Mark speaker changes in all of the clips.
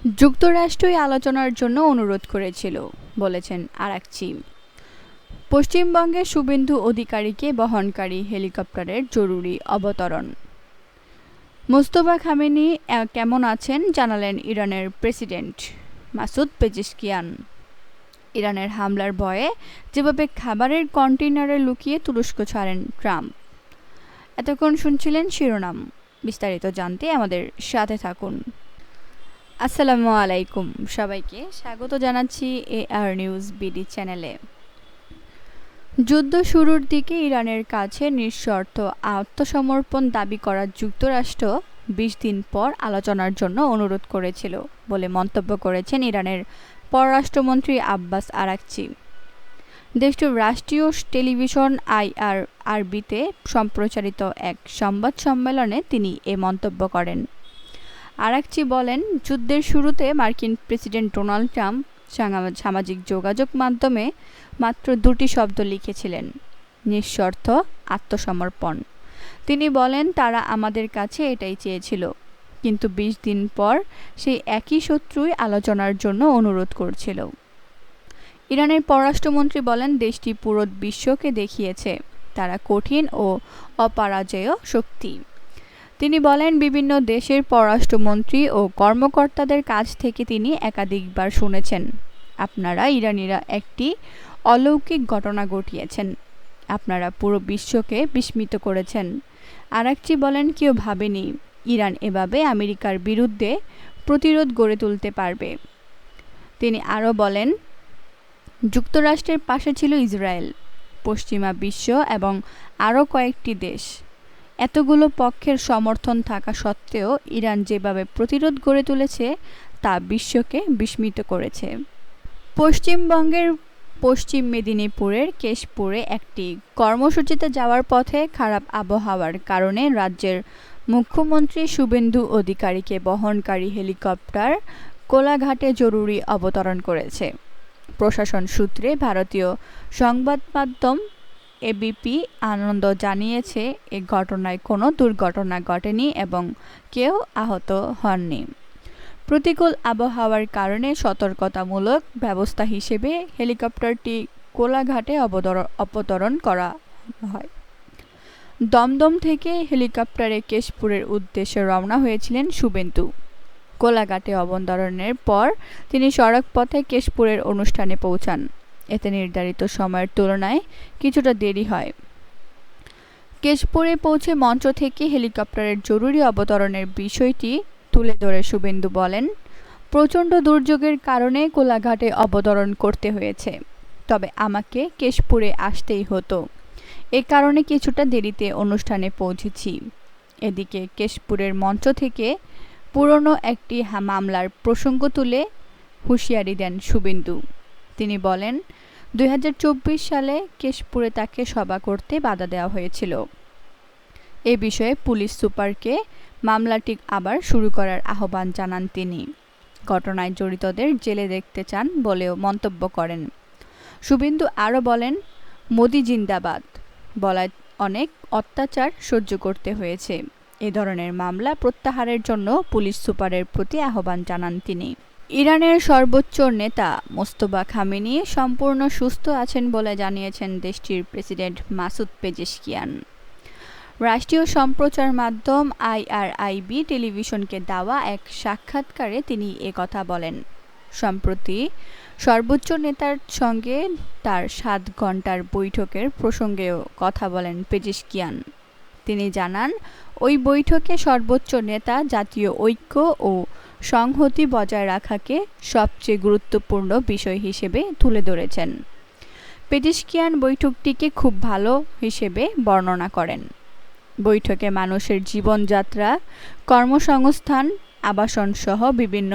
Speaker 1: যুক্তরাষ্ট্রই আলোচনার জন্য অনুরোধ করেছিল, বলেছেন আরাকচি। পশ্চিমবঙ্গে শুভেন্দু অধিকারীকে বহনকারী হেলিকপ্টারের জরুরি অবতরণ। মোস্তফা খামেনি কেমন আছেন জানালেন ইরানের প্রেসিডেন্ট মাসুদ পেজেশকিয়ান। ইরানের হামলার ভয়ে যেভাবে খাবারের কন্টেইনারে লুকিয়ে তুরস্ক ছাড়েন ট্রাম্প। এতক্ষণ শুনছিলেন শিরোনাম, বিস্তারিত জানতে আমাদের সাথে থাকুন। আসসালামু আলাইকুম, সবাইকে স্বাগত জানাচ্ছি AR নিউজ বিডি চ্যানেলে। যুদ্ধ শুরুর দিকে ইরানের কাছে নিঃশর্ত আত্মসমর্পণ দাবি করা যুক্তরাষ্ট্র ২০ দিন পর আলোচনার জন্য অনুরোধ করেছিল বলে মন্তব্য করেছেন ইরানের পররাষ্ট্রমন্ত্রী আব্বাস আরাকচি। দেশটির রাষ্ট্রীয় টেলিভিশন IRRBতে সম্প্রচারিত এক সংবাদ সম্মেলনে তিনি এ মন্তব্য করেন। আরাকচি বলেন, যুদ্ধের শুরুতে মার্কিন প্রেসিডেন্ট ডোনাল্ড ট্রাম্প সামাজিক যোগাযোগ মাধ্যমে মাত্র দুটি শব্দ লিখেছিলেন: নিঃশর্ত আত্মসমর্পণ। তিনি বলেন, তারা আমাদের কাছে এটাই চেয়েছিল, কিন্তু ২০ দিন পর সেই একই শত্রুই আলোচনার জন্য অনুরোধ করছিল। ইরানের পররাষ্ট্রমন্ত্রী বলেন, দেশটি পুরো বিশ্বকে দেখিয়েছে তারা কঠিন ও অপরাজেয় শক্তি। তিনি বলেন, বিভিন্ন দেশের পররাষ্ট্রমন্ত্রী ও কর্মকর্তাদের কাছ থেকে তিনি একাধিকবার শুনেছেন, আপনারা ইরানিরা একটি অলৌকিক ঘটনা ঘটিয়েছেন, আপনারা পুরো বিশ্বকে বিস্মিত করেছেন। আরাকচি বলেন, কেউ ভাবেনি ইরান এভাবে আমেরিকার বিরুদ্ধে প্রতিরোধ গড়ে তুলতে পারবে। তিনি আরও বলেন, যুক্তরাষ্ট্রের পাশে ছিল ইসরায়েল, পশ্চিমা বিশ্ব এবং আরও কয়েকটি দেশ। এতগুলো পক্ষের সমর্থন থাকা সত্ত্বেও ইরান যেভাবে প্রতিরোধ গড়ে তুলেছে তা বিশ্বকে বিস্মিত করেছে। পশ্চিমবঙ্গের পশ্চিম মেদিনীপুরের কেশপুরে একটি কর্মসূচিতে যাওয়ার পথে খারাপ আবহাওয়ার কারণে রাজ্যের মুখ্যমন্ত্রী শুভেন্দু অধিকারীকে বহনকারী হেলিকপ্টার কোলাঘাটে জরুরি অবতরণ করেছে। প্রশাসন সূত্রে ভারতীয় সংবাদ মাধ্যম ABP আনন্দ জানিয়েছে, এ ঘটনায় কোনো দুর্ঘটনা ঘটেনি এবং কেউ আহত হননি। প্রতিকূল আবহাওয়ার কারণে সতর্কতামূলক ব্যবস্থা হিসেবে হেলিকপ্টারটি কোলাঘাটে অবতরণ করা হয়। দমদম থেকে হেলিকপ্টারে কেশপুরের উদ্দেশ্যে রওনা হয়েছিলেন শুভেন্দু। কোলাঘাটে অবতরণের পর তিনি সড়ক পথে কেশপুরের অনুষ্ঠানে পৌঁছান। এতে নির্ধারিত সময়ের তুলনায় কিছুটা দেরি হয়। কেশপুরে পৌঁছে মঞ্চ থেকে হেলিকপ্টারের জরুরি অবতরণের বিষয়টি তুলে ধরে শুভেন্দু বলেন, প্রচণ্ড দুর্যোগের কারণে কোলাঘাটে অবতরণ করতে হয়েছে, তবে আমাকে কেশপুরে আসতেই হতো, এ কারণে কিছুটা দেরিতে অনুষ্ঠানে পৌঁছেছি। এদিকে কেশপুরের মঞ্চ থেকে পুরনো একটি মামলার প্রসঙ্গ তুলে হুঁশিয়ারি দেন শুভেন্দু। তিনি বলেন, ২০২৪ সালে কেশপুরে তাকে সভা করতে বাধা দেওয়া হয়েছিল। এ বিষয়ে পুলিশ সুপারকে মামলাটি আবার শুরু করার আহ্বান জানান তিনি। ঘটনায় জড়িতদের জেলে দেখতে চান বলেও মন্তব্য করেন। শুভেন্দু আরও বলেন, মোদি জিন্দাবাদ বলায় অনেক অত্যাচার সহ্য করতে হয়েছে। এ ধরনের মামলা প্রত্যাহারের জন্য পুলিশ সুপারের প্রতি আহ্বান জানান তিনি। ইরানের সর্বোচ্চ নেতা মোস্তফা খামেনি সম্পূর্ণ সুস্থ আছেন বলে জানিয়েছেন দেশটির প্রেসিডেন্ট মাসুদ পেজেশকিয়ান। রাষ্ট্রীয় সম্প্রচার মাধ্যম IRIB টেলিভিশনকে দেওয়া এক সাক্ষাৎকারে তিনি একথা বলেন। সম্প্রতি সর্বোচ্চ নেতার সঙ্গে তার ৭ ঘণ্টার বৈঠকের প্রসঙ্গেও কথা বলেন পেজেশকিয়ান। তিনি জানান, ওই বৈঠকে সর্বোচ্চ নেতা জাতীয় ঐক্য ও সংহতি বজায় রাখাকে সবচেয়ে গুরুত্বপূর্ণ বিষয় হিসেবে তুলে ধরেছেন। পেজেশকিয়ান বৈঠকটিকে খুব ভালো হিসেবে বর্ণনা করেন। বৈঠকে মানুষের জীবনযাত্রা, কর্মসংস্থান, আবাসন সহ বিভিন্ন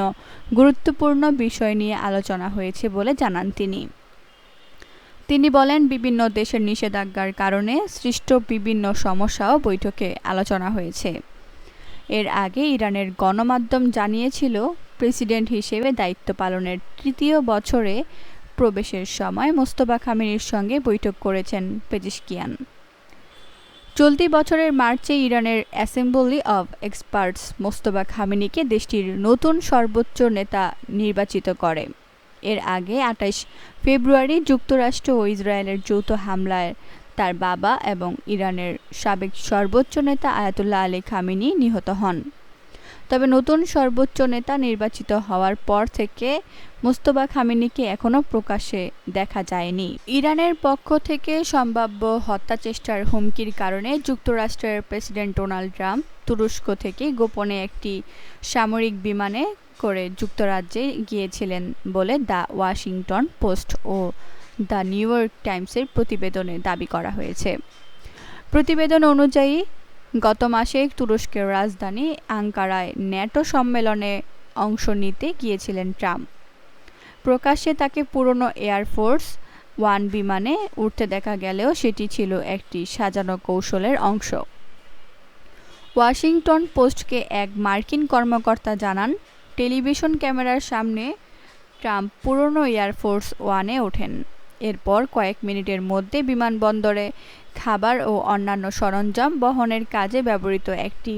Speaker 1: গুরুত্বপূর্ণ বিষয় নিয়ে আলোচনা হয়েছে বলে জানান তিনি। তিনি বলেন, বিভিন্ন দেশের নিষেধাজ্ঞার কারণে সৃষ্ট বিভিন্ন সমস্যাও বৈঠকে আলোচনা হয়েছে। এর আগে ইরানের গণমাধ্যম জানিয়েছিল, প্রেসিডেন্ট হিসেবে দায়িত্ব পালনের ৩য় বছরে প্রবেশের সময় মোস্তফা খামেনির সঙ্গে বৈঠক করেছেন পেজেশকিয়ান। চলতি বছরের মার্চে ইরানের অ্যাসেম্বলি অব এক্সপার্টস মোস্তফা খামেনিকে দেশটির নতুন সর্বোচ্চ নেতা নির্বাচিত করে। এর আগে ২৮ ফেব্রুয়ারি যুক্তরাষ্ট্র ও ইসরায়েলের যৌথ হামলায় তার বাবা এবং ইরানের সাবেক সর্বোচ্চ নেতা আয়াতুল্লাহ আলী খামেনি নিহত হন। তবে নতুন সর্বোচ্চ নেতা নির্বাচিত হওয়ার পর থেকে মোস্তফা খামেনিকে এখনও প্রকাশ্যে দেখা যায়নি। ইরানের পক্ষ থেকে সম্ভাব্য হত্যাচেষ্টার হুমকির কারণে যুক্তরাষ্ট্রের প্রেসিডেন্ট ডোনাল্ড ট্রাম্প তুরস্ক থেকে গোপনে একটি সামরিক বিমানে করে যুক্তরাজ্যে গিয়েছিলেন বলে দ্য ওয়াশিংটন পোস্ট ও দ্য নিউ ইয়র্ক টাইমসের প্রতিবেদনে দাবি করা হয়েছে। প্রতিবেদন অনুযায়ী গত মাসে তুরস্কের রাজধানী আঙ্কারায় ন্যাটো সম্মেলনে অংশ নিতে গিয়েছিলেন ট্রাম্প। প্রকাশ্যে তাকে পুরনো এয়ারফোর্স ওয়ান বিমানে উঠতে দেখা গেলেও সেটি ছিল একটি সাজানো কৌশলের অংশ। ওয়াশিংটন পোস্টকে এক মার্কিন কর্মকর্তা জানান, টেলিভিশন ক্যামেরার সামনে ট্রাম্প পুরনো এয়ারফোর্স ওয়ানে ওঠেন। এরপর কয়েক মিনিটের মধ্যে বিমানবন্দরে খাবার ও অন্যান্য সরঞ্জাম বহনের কাজে ব্যবহৃত একটি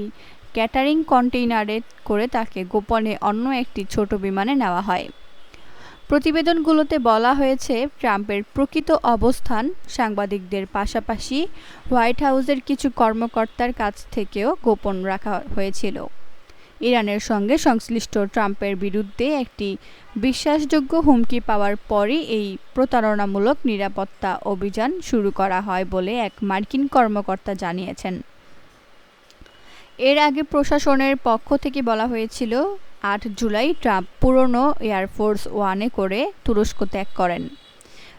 Speaker 1: ক্যাটারিং কন্টেইনারে করে তাকে গোপনে অন্য একটি ছোট বিমানে নেওয়া হয়। প্রতিবেদনগুলোতে বলা হয়েছে, ট্রাম্পের প্রকৃত অবস্থান সাংবাদিকদের পাশাপাশি হোয়াইট হাউসের কিছু কর্মকর্তার কাছ থেকেও গোপন রাখা হয়েছিল। ইরানের সঙ্গে সংশ্লিষ্ট ট্রাম্পের বিরুদ্ধে একটি বিশ্বাসযোগ্য হুমকি পাওয়ার পরই এই প্রতারণামূলক নিরাপত্তা অভিযান শুরু করা হয় বলে এক মার্কিন কর্মকর্তা জানিয়েছেন। এর আগে প্রশাসনের পক্ষ থেকে বলা হয়েছিল, ৮ জুলাই ট্রাম্প পুরনো এয়ারফোর্স ওয়ানে করে তুরস্ক ত্যাগ করেন।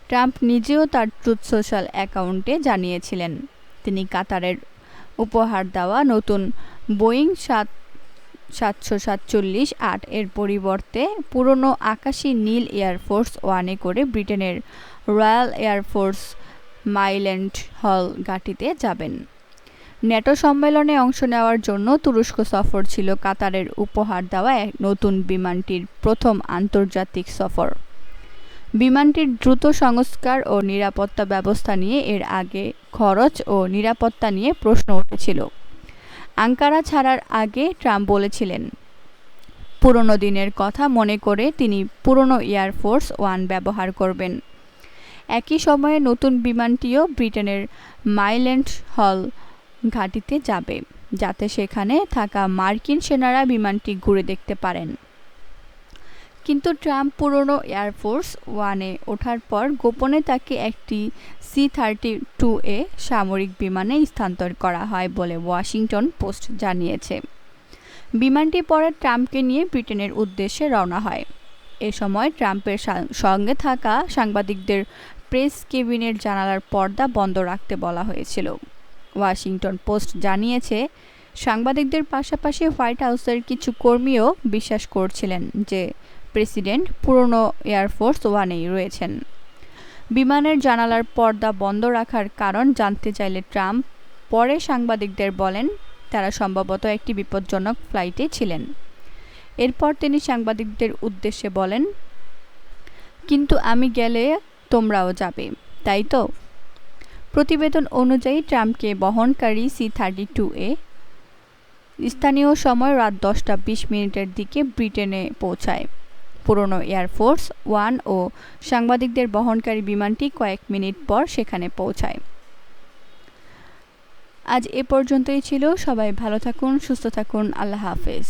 Speaker 1: ট্রাম্প নিজেও তার ট্রুথ সোশ্যাল অ্যাকাউন্টে জানিয়েছিলেন তিনি কাতারের উপহার দেওয়া নতুন বোয়িং ৭৪৭-৮ এর পরিবর্তে পুরনো আকাশি নীল এয়ারফোর্স ওয়ানে করে ব্রিটেনের রয়্যাল এয়ারফোর্স মাইল্যান্ড হল ঘাঁটিতে যাবেন। ন্যাটো সম্মেলনে অংশ নেওয়ার জন্য তুরস্ক সফর ছিল কাতারের উপহার দেওয়া নতুন বিমানটির প্রথম আন্তর্জাতিক সফর। বিমানটির দ্রুত সংস্কার ও নিরাপত্তা ব্যবস্থা নিয়ে এর আগে খরচ ও নিরাপত্তা নিয়ে প্রশ্ন উঠেছিল। আঙ্কারা ছাড়ার আগে ট্রাম্প বলেছিলেন, পুরনো দিনের কথা মনে করে তিনি পুরনো এয়ারফোর্স ওয়ান ব্যবহার করবেন। একই সময়ে নতুন বিমানটিও ব্রিটেনের মাইল্যান্ড হল ঘাঁটিতে যাবে, যাতে সেখানে থাকা মার্কিন সেনারা বিমানটি ঘুরে দেখতে পারেন। কিন্তু ট্রাম্প পুরনো এয়ারফোর্স ওয়ানে ওঠার পর গোপনে তাকে একটি C-32A সামরিক বিমানে স্থানান্তর করা হয় বলে ওয়াশিংটন পোস্ট জানিয়েছে। বিমানটি পরে ট্রাম্পকে নিয়ে ব্রিটেনের উদ্দেশ্যে রওনা হয়। এ সময় ট্রাম্পের সঙ্গে থাকা সাংবাদিকদের প্রেস কেবিনের জানালার পর্দা বন্ধ রাখতে বলা হয়েছিল। ওয়াশিংটন পোস্ট জানিয়েছে, সাংবাদিকদের পাশাপাশি হোয়াইট হাউসের কিছু কর্মীও বিশ্বাস করছিলেন যে প্রেসিডেন্ট পুরনো এয়ারফোর্স ওয়ানেই রয়েছেন। বিমানের জানালার পর্দা বন্ধ রাখার কারণ জানতে চাইলে ট্রাম্প পরে সাংবাদিকদের বলেন, তারা সম্ভবত একটি বিপজ্জনক ফ্লাইটে ছিলেন। এরপর তিনি সাংবাদিকদের উদ্দেশ্যে বলেন, কিন্তু আমি গেলে তোমরাও যাবে, তাই তো? প্রতিবেদন অনুযায়ী ট্রাম্পকে বহনকারী C-32A স্থানীয় সময় রাত 10টা 20 দিকে ব্রিটেনে পৌঁছায়। পুরনো এয়ারফোর্স ওয়ান ও সাংবাদিকদের বহনকারী বিমানটি কয়েক মিনিট পর সেখানে পৌঁছায়। আজ এ পর্যন্তই ছিল। সবাই ভালো থাকুন, সুস্থ থাকুন। আল্লাহ হাফেজ।